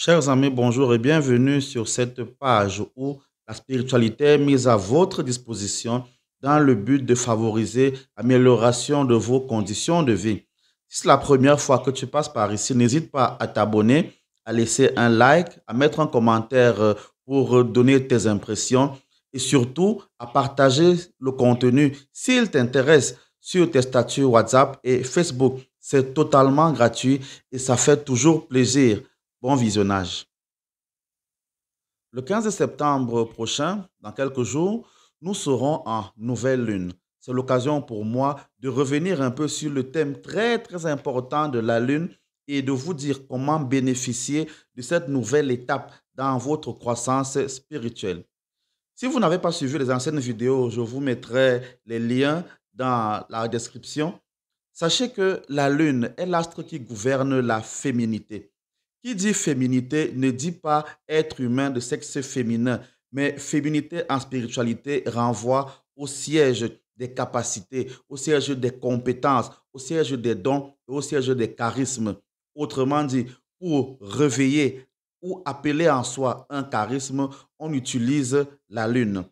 Chers amis, bonjour et bienvenue sur cette page où la spiritualité est mise à votre disposition dans le but de favoriser l'amélioration de vos conditions de vie. Si c'est la première fois que tu passes par ici, n'hésite pas à t'abonner, à laisser un like, à mettre un commentaire pour donner tes impressions et surtout à partager le contenu s'il t'intéresse sur tes statuts WhatsApp et Facebook. C'est totalement gratuit et ça fait toujours plaisir. Bon visionnage. Le 15 septembre prochain, dans quelques jours, nous serons en nouvelle lune. C'est l'occasion pour moi de revenir un peu sur le thème très important de la lune et de vous dire comment bénéficier de cette nouvelle étape dans votre croissance spirituelle. Si vous n'avez pas suivi les anciennes vidéos, je vous mettrai les liens dans la description. Sachez que la lune est l'astre qui gouverne la féminité. Qui dit féminité ne dit pas être humain de sexe féminin, mais féminité en spiritualité renvoie au siège des capacités, au siège des compétences, au siège des dons et au siège des charismes. Autrement dit, pour réveiller ou appeler en soi un charisme, on utilise la lune.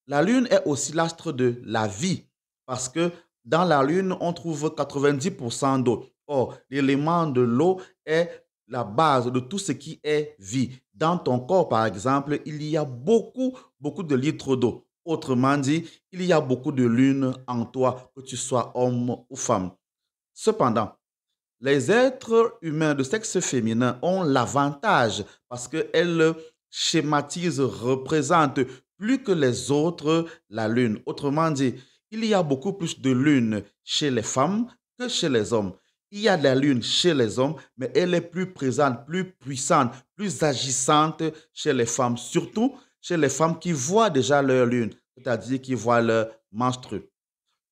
La lune est aussi l'astre de la vie parce que dans la lune, on trouve 90% d'eau. Or, l'élément de l'eau est la base de tout ce qui est vie. Dans ton corps, par exemple, il y a beaucoup de litres d'eau. Autrement dit, il y a beaucoup de lune en toi, que tu sois homme ou femme. Cependant, les êtres humains de sexe féminin ont l'avantage parce qu'elles schématisent, représentent plus que les autres la lune. Autrement dit, il y a beaucoup plus de lune chez les femmes que chez les hommes. Il y a de la lune chez les hommes, mais elle est plus présente, plus puissante, plus agissante chez les femmes, surtout chez les femmes qui voient déjà leur lune, c'est-à-dire qui voient leur menstru.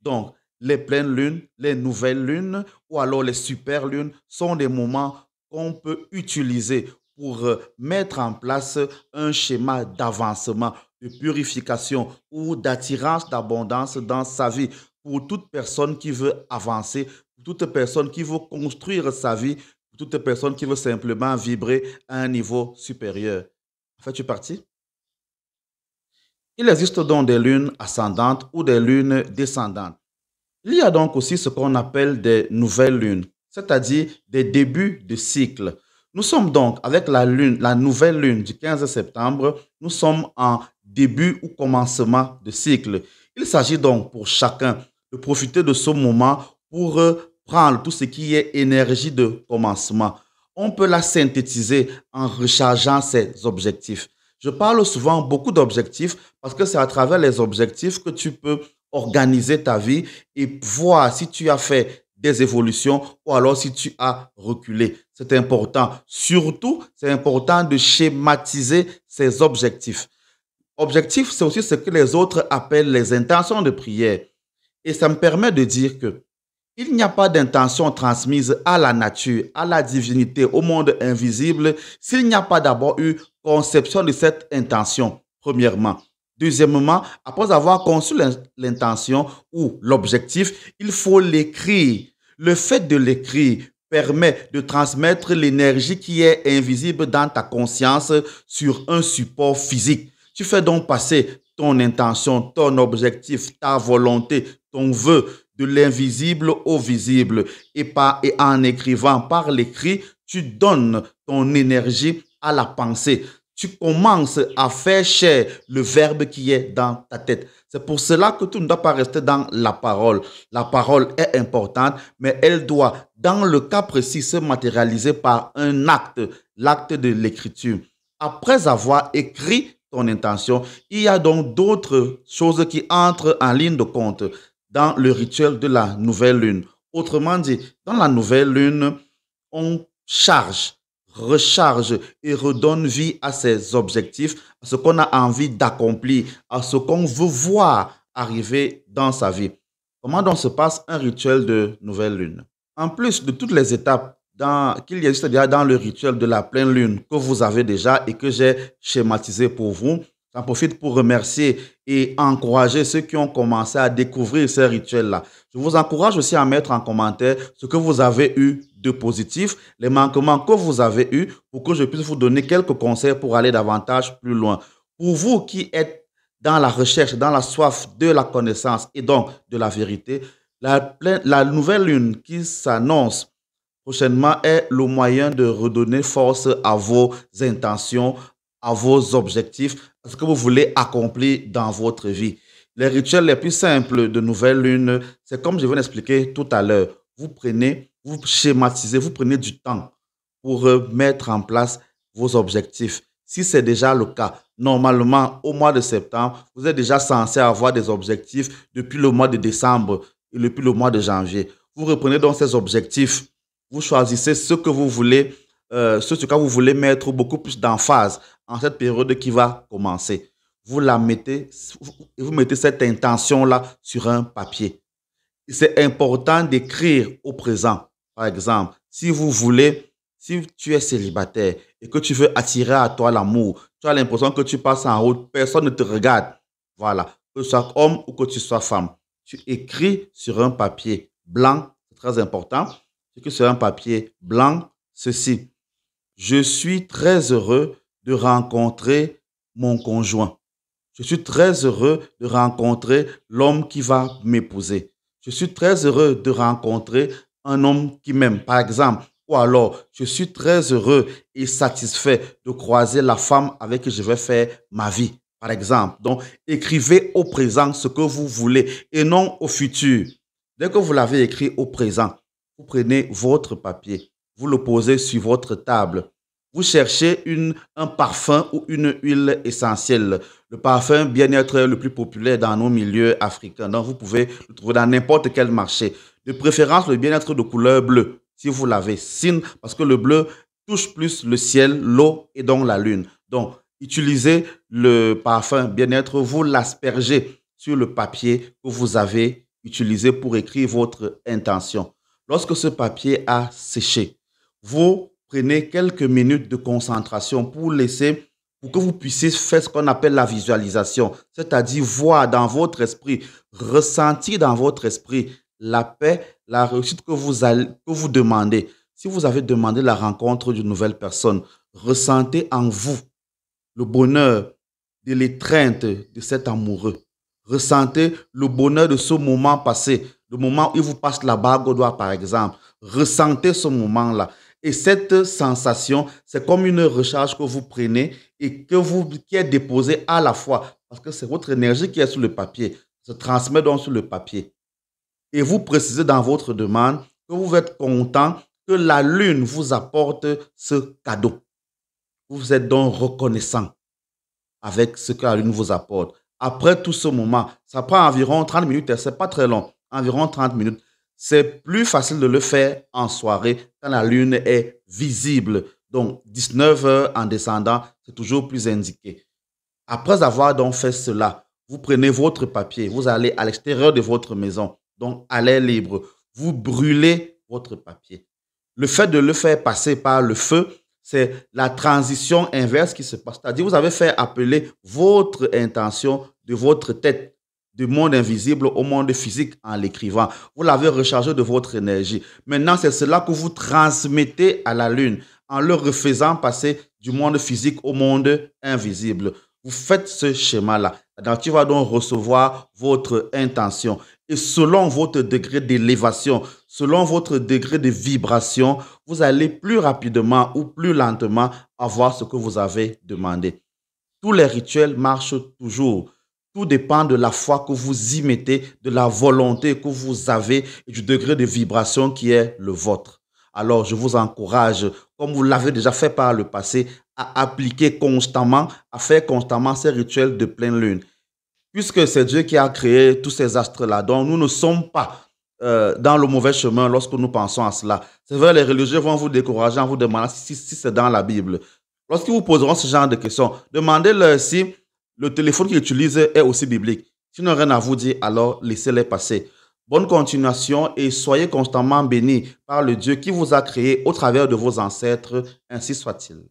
Donc, les pleines lunes, les nouvelles lunes ou alors les super lunes sont des moments qu'on peut utiliser pour mettre en place un schéma d'avancement, de purification ou d'attirance d'abondance dans sa vie pour toute personne qui veut avancer, pour toute personne qui veut construire sa vie, pour toute personne qui veut simplement vibrer à un niveau supérieur. Fais-tu partie? Il existe donc des lunes ascendantes ou des lunes descendantes. Il y a donc aussi ce qu'on appelle des nouvelles lunes, c'est-à-dire des débuts de cycle. Nous sommes donc avec la lune, la nouvelle lune du 15 septembre, nous sommes en début ou commencement de cycle. Il s'agit donc pour chacun de profiter de ce moment pour prendre tout ce qui est énergie de commencement. On peut la synthétiser en rechargeant ses objectifs. Je parle souvent beaucoup d'objectifs parce que c'est à travers les objectifs que tu peux organiser ta vie et voir si tu as fait des évolutions ou alors si tu as reculé. C'est important. Surtout, c'est important de schématiser ses objectifs. Objectif, c'est aussi ce que les autres appellent les intentions de prière. Et ça me permet de dire que il n'y a pas d'intention transmise à la nature, à la divinité, au monde invisible, s'il n'y a pas d'abord eu conception de cette intention, premièrement. Deuxièmement, après avoir conçu l'intention ou l'objectif, il faut l'écrire. Le fait de l'écrire permet de transmettre l'énergie qui est invisible dans ta conscience sur un support physique. Tu fais donc passer ton intention, ton objectif, ta volonté, ton vœu de l'invisible au visible. Et en écrivant par l'écrit, tu donnes ton énergie à la pensée. Tu commences à faire chair le verbe qui est dans ta tête. C'est pour cela que tu ne dois pas rester dans la parole. La parole est importante, mais elle doit, dans le cas précis, se matérialiser par un acte, l'acte de l'écriture. Après avoir écrit ton intention, il y a donc d'autres choses qui entrent en ligne de compte dans le rituel de la nouvelle lune. Autrement dit, dans la nouvelle lune, on charge, recharge et redonne vie à ses objectifs, à ce qu'on a envie d'accomplir, à ce qu'on veut voir arriver dans sa vie. Comment donc se passe un rituel de nouvelle lune? En plus de toutes les étapes qu'il existe déjà dans le rituel de la pleine lune que vous avez déjà et que j'ai schématisé pour vous, J'en profite pour remercier et encourager ceux qui ont commencé à découvrir ces rituels-là. Je vous encourage aussi à mettre en commentaire ce que vous avez eu de positif, les manquements que vous avez eus, pour que je puisse vous donner quelques conseils pour aller davantage plus loin. Pour vous qui êtes dans la recherche, dans la soif de la connaissance et donc de la vérité, la nouvelle lune qui s'annonce prochainement est le moyen de redonner force à vos intentions, à vos objectifs, à ce que vous voulez accomplir dans votre vie. Les rituels les plus simples de nouvelle lune, c'est comme je viens d'expliquer tout à l'heure. Vous schématisez, vous prenez du temps pour mettre en place vos objectifs. Si c'est déjà le cas, normalement, au mois de septembre, vous êtes déjà censé avoir des objectifs depuis le mois de décembre et depuis le mois de janvier. Vous reprenez donc ces objectifs, vous choisissez ce que vous voulez, ce sur quoi vous voulez mettre beaucoup plus d'emphase en cette période qui va commencer. Vous la mettez, vous mettez cette intention-là sur un papier. C'est important d'écrire au présent. Par exemple, si tu es célibataire et que tu veux attirer à toi l'amour, tu as l'impression que tu passes en route, personne ne te regarde. Voilà, que tu sois homme ou que tu sois femme. Tu écris sur un papier blanc, c'est très important. Tu écris sur un papier blanc ceci. Je suis très heureux de rencontrer mon conjoint. Je suis très heureux de rencontrer l'homme qui va m'épouser. Je suis très heureux de rencontrer un homme qui m'aime, par exemple. Ou alors, je suis très heureux et satisfait de croiser la femme avec qui je vais faire ma vie, par exemple. Donc, écrivez au présent ce que vous voulez et non au futur. Dès que vous l'avez écrit au présent, vous prenez votre papier, vous le posez sur votre table. Vous cherchez un parfum ou une huile essentielle. Le parfum bien-être le plus populaire dans nos milieux africains. Donc, vous pouvez le trouver dans n'importe quel marché. De préférence, le bien-être de couleur bleue, si vous l'avez. Sinon, parce que le bleu touche plus le ciel, l'eau et donc la lune. Donc, utilisez le parfum bien-être, vous l'aspergez sur le papier que vous avez utilisé pour écrire votre intention. Lorsque ce papier a séché, vous prenez quelques minutes de concentration pour que vous puissiez faire ce qu'on appelle la visualisation, c'est-à-dire voir dans votre esprit, ressentir dans votre esprit la paix, la réussite que vous demandez. Si vous avez demandé la rencontre d'une nouvelle personne, ressentez en vous le bonheur de l'étreinte de cet amoureux. Ressentez le bonheur de ce moment passé, le moment où il vous passe la bague au doigt, par exemple. Ressentez ce moment-là. Et cette sensation, c'est comme une recharge que vous prenez et qui est déposée à la fois, parce que c'est votre énergie qui est sur le papier, se transmet donc sur le papier. Et vous précisez dans votre demande que vous êtes content que la lune vous apporte ce cadeau. Vous êtes donc reconnaissant avec ce que la lune vous apporte. Après tout ce moment, ça prend environ 30 minutes, c'est pas très long, environ 30 minutes. C'est plus facile de le faire en soirée quand la lune est visible. Donc, 19 heures en descendant, c'est toujours plus indiqué. Après avoir donc fait cela, vous prenez votre papier, vous allez à l'extérieur de votre maison, donc à l'air libre, vous brûlez votre papier. Le fait de le faire passer par le feu, c'est la transition inverse qui se passe. C'est-à-dire, vous avez fait appeler votre intention de votre tête, du monde invisible au monde physique en l'écrivant. Vous l'avez rechargé de votre énergie. Maintenant, c'est cela que vous transmettez à la lune en le refaisant passer du monde physique au monde invisible. Vous faites ce schéma-là. La nature va donc recevoir votre intention. Et selon votre degré d'élévation, selon votre degré de vibration, vous allez plus rapidement ou plus lentement avoir ce que vous avez demandé. Tous les rituels marchent toujours. Tout dépend de la foi que vous y mettez, de la volonté que vous avez et du degré de vibration qui est le vôtre. Alors, je vous encourage, comme vous l'avez déjà fait par le passé, à appliquer constamment, à faire constamment ces rituels de pleine lune. Puisque c'est Dieu qui a créé tous ces astres-là, donc nous ne sommes pas dans le mauvais chemin lorsque nous pensons à cela. C'est vrai, les religieux vont vous décourager en vous demandant si c'est dans la Bible. Lorsqu'ils vous poseront ce genre de questions, demandez-leur si le téléphone qu'ils utilisent est aussi biblique. S'ils n'ont rien à vous dire, alors laissez-les passer. Bonne continuation et soyez constamment bénis par le Dieu qui vous a créé au travers de vos ancêtres, ainsi soit-il.